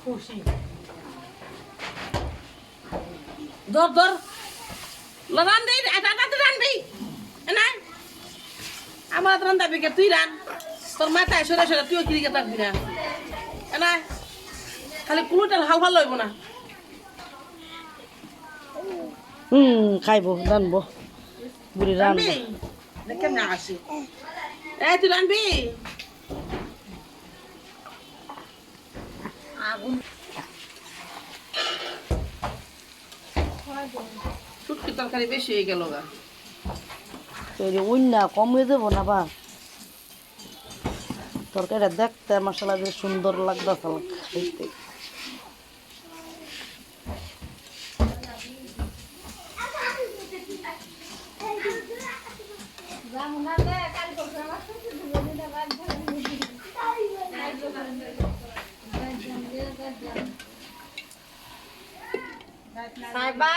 খুশি ধর ধর রান্ধি রান্ধবি না আমার রান্ধাবি কে তুই রান তোর মাথায় সরে সরে তুইও কিরিকে থাকবি না না খালি কুলুটাল হাল ভালো হইব না খাইবো রানবো বুড়ি রানবো কেমন আসি এই তুই রানবি আগুন শুটকি তরকারি বেশি হয়ে গেল গা না কমিয়ে দেবো না বা তরকারিটা দেখতে মশলা দিয়ে সুন্দর লাগতেছে খাইতে সাইবা